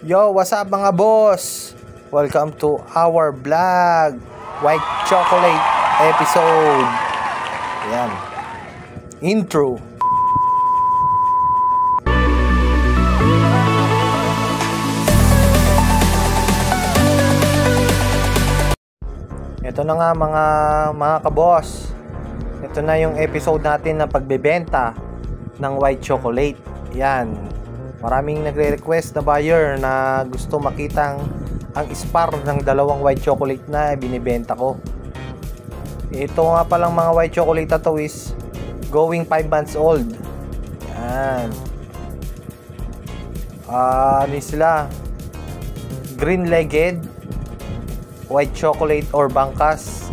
Yo, what's up mga boss? Welcome to our vlog, White Chocolate episode. Ayan. Intro. Ito na nga mga kaboss. Ito na yung episode natin na pagbebenta ng white chocolate. Yan. Maraming nagre-request na buyer na gusto makitang ang spar ng dalawang white chocolate na binibenta ko. Ito nga palang mga white chocolate na to is going 5 months old. Yan. Ano sila? Green-legged white chocolate or bangkas,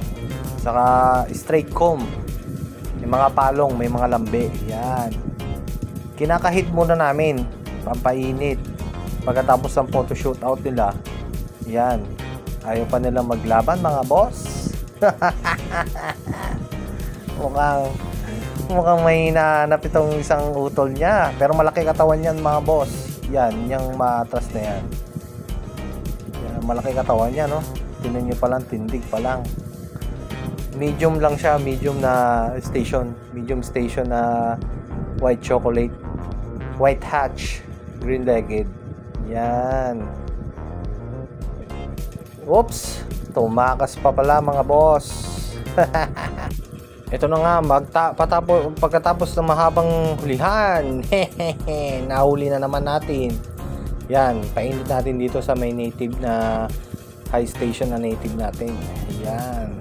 saka straight comb. May mga palong, may mga lambe. Yan. Kinakahit muna namin pampainit. Pagkatapos ng photoshoot out nila, yan, ayaw pa nila maglaban mga boss. mukhang may hinahanap itong isang utol niya, pero malaki katawan yan mga boss. Yan, yung matras na yan. Yan, malaki katawan niya, no? Tinan nyo palang, tindig pa lang. Medium lang siya, medium station na white chocolate, white hatch, green-legged. Yan. Oops, tumakas pa pala mga boss. Ito na nga, pagkatapos ng mahabang hulihan, nahuli na naman natin. Yan, painit natin dito sa may native na high station na native natin. Ayan.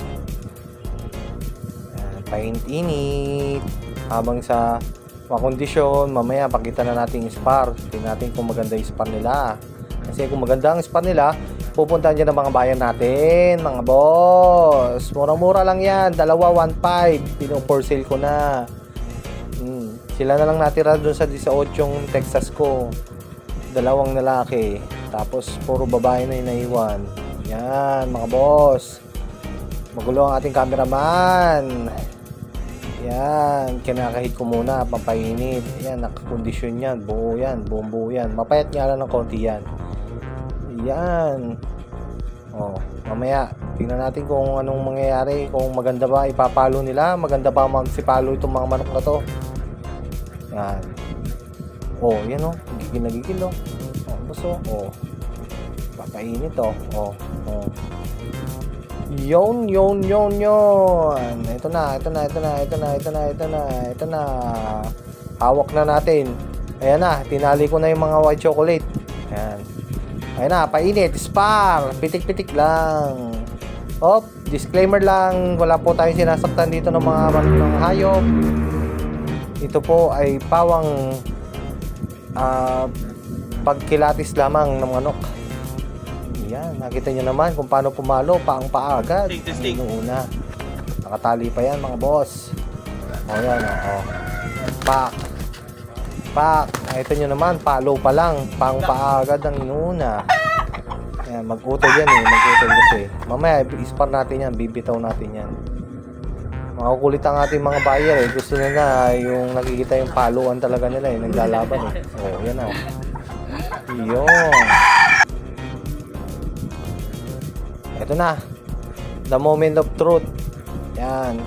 Painit-init habang sa makondisyon. Mamaya pakita na natin yung spar. Tingnan natin kung maganda yung spar nila. Kasi kung maganda ang spar nila, pupuntahan dyan ang mga bayan natin, mga boss. Mura-mura lang yan. 2,150. Pino-for sale ko na. Sila na lang natira dun sa 18 yung Texas ko. 2 lalaki. Tapos puro babae na yung naiwan. Yan, mga boss. Magulo ang ating cameraman. Yan, kinakahit ko muna, pampainit. Yan, nakakondisyon yan. Buo yan, buong yan. Mapayat nga lang ng konti yan. Yan. Oh, mamaya, tingnan natin kung anong mangyayari. Kung maganda ba ipapalo nila. Maganda ba magsipalo itong mga manok na to. Yan. Oh, yan oh. Gigil na gigil oh. Oh, buso. Oh. Papainit oh. Oh, oh. Yon. Ito na. Hawak na natin. Ayan na, tinali ko na yung mga white chocolate. Ayan. Ayan na, painit, spar, pitik-pitik lang. Op, disclaimer lang, wala po tayong sinasaktan dito ng mga ng hayop. Ito po ay pawang pagkilatis lamang ng manok. Yan, nakita nyo naman kung paano pumalo, paang-paagad. Ang una. Nakatali pa yan mga boss. O yan, o. Pak. Nakita nyo naman, palo pa lang. Paang-paagad ang inuna. Yan, mag-utol yan eh. Mag-utol kasi. Mamaya, ispar natin yan. Bibitaw natin yan. Makukulit ang ating mga buyer eh. Gusto nila yung nakikita yung paluan talaga nila eh. Naglalaban eh. O, yan o. Yun. Ito na, the moment of truth. Yan.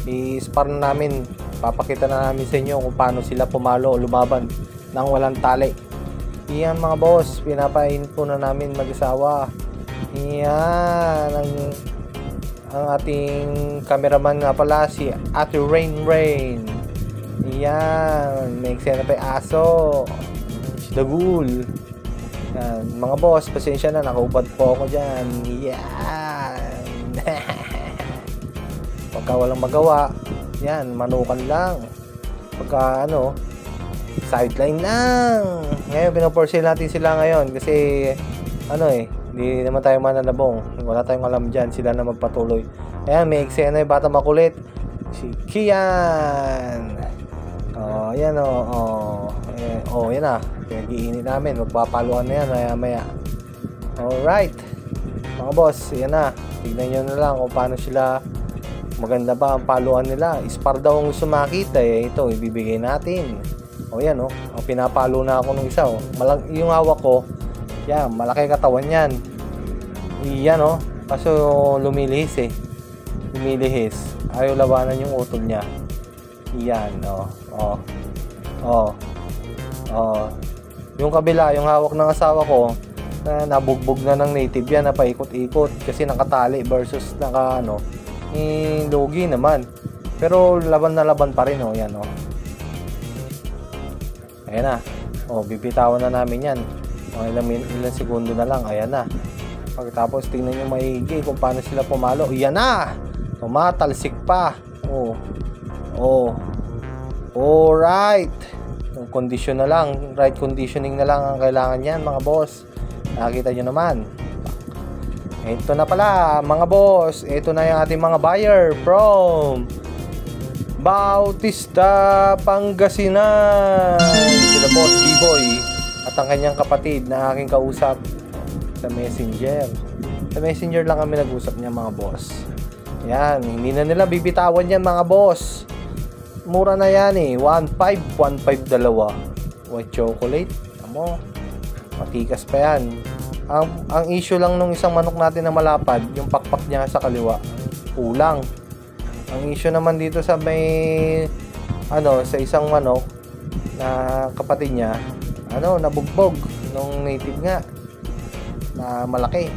I-spar na namin. Papakita na namin sa inyo kung paano sila pumalo o lumaban nang walang tali. Yan mga boss, pinapain po na namin mag-asawa. Yan ang ating cameraman nga pala, si Ate Rain. Yan, may eksena pa yung aso, si Dagul. Yan, mga boss, pasensya na, nakaubad po ako dyan. Yan. Pagka walang magawa, yan, manukan lang. Pagka sideline lang. Ngayon, pinaporsel natin sila ngayon kasi hindi naman tayo mananabong. Wala tayong alam dyan, sila na magpatuloy. Ayan, may eksena yung bata makulit, si Kian. Oh, yan yan na. Pinag-iinit namin. Magpapaluan na yan maya. Alright. Mga boss, yan na. Tignan nyo na lang kung paano sila. Maganda ba ang paluan nila. Ispar daw ang gusto makita eh. Ito, ibibigay natin. O yan, oh. Pinapalo na ako ng isa, oh. Yung hawak ko, yan, malaki katawan yan. Yan, oh. Kaso lumilihis, eh. Lumilihis. Ayaw labanan yung utol niya. Yan, oh. Oh. Oh. Oh. Yung kabila, yung hawak ng asawa ko, na nabugbog na ng native yan, na paikot-ikot kasi nakatali versus logi naman. Pero laban na laban pa rin, oh. Yan, oh. Ayan na. Oh, bibitawan na namin yan. Oh, ilang segundo na lang. Ayan na. Pagkatapos tingnan nyo maigi kung paano sila pumalo. Ayan na. Tumatalsik pa. Oh. Oh. Alright. Yung condition na lang. Right conditioning na lang ang kailangan yan, mga boss. Nakikita nyo naman. Ito na pala, mga boss. Ito na yung ating mga buyer from Bautista, Pangasinan. Sila boss B-Boy at ang kanyang kapatid na aking kausap sa Messenger. Sa Messenger lang kami nag-usap niya, mga boss. Yan, hindi na nila bibitawan yan, mga boss. Mura na yan eh. 1.5 dalawa. White chocolate. Amo, matikas pa yan. Ang issue lang nung isang manok natin na malapad, yung pakpak niya sa kaliwa, kulang. Ang issue naman dito sa may sa isang manok na kapatid niya, nabugbog nung native nga na malaki.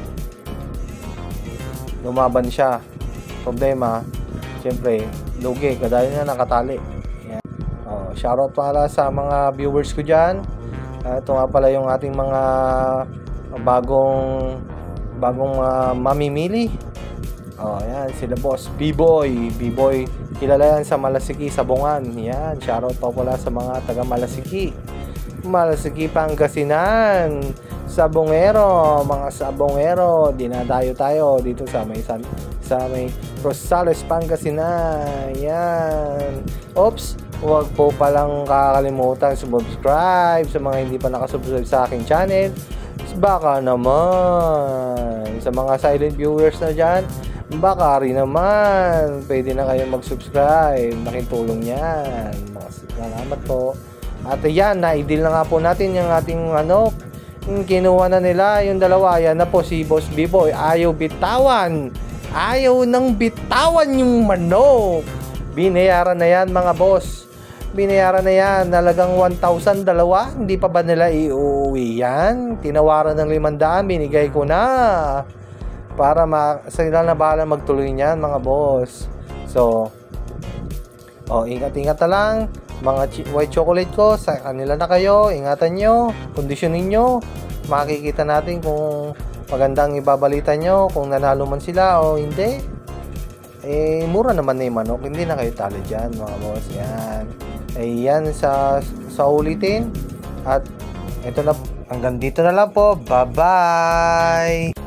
Lumaban siya. Problema, syempre, lugi, kadali na nakatali. Yan. Oh, shoutout pala sa mga viewers ko dyan. Ito nga pala yung ating mga bagong mamimili. Oh, yan, sila boss B-Boy. B-Boy, kilala yan sa Malasiki, Sabungan. Yan, shoutout pa pala sa mga taga Malasiki. Malasiki, Pangasinan. Sabongero, mga sabongero. Dinadayo tayo dito sa may Rosales, Pangasinan. Yan. Oops, huwag po palang kakalimutan subscribe sa mga hindi pa nakasubscribe sa aking channel. Baka naman sa mga silent viewers na dyan, baka rin naman pwede na kayong mag-subscribe. Malaking tulong yan. Salamat po. At yan, na-deal na nga po natin yung ating kinuha na nila yung dalawa. Yan na po si Boss B-Boy. Ayaw bitawan. Ayaw nang bitawan yung manok. Binayaran na yan, mga boss. Binayaran na yan. Nalagang 1,000 dalawa. Hindi pa ba nila iuwi yan? Tinawaran ng 500. Binigay ko na. Para sila na bahala magtuloy niyan, mga boss. So, ingat-ingat na lang. Mga white chocolate ko, sa kanila na kayo. Ingatan nyo. Kondisyonin nyo. Makikita natin kung magandang ibabalita nyo. Kung nanalo man sila o hindi. Mura naman na yung manok. Hindi na kayo talo dyan, mga boss. Yan. Ayan sa ulitin. At ito na, hanggang dito na lang po. Bye-bye!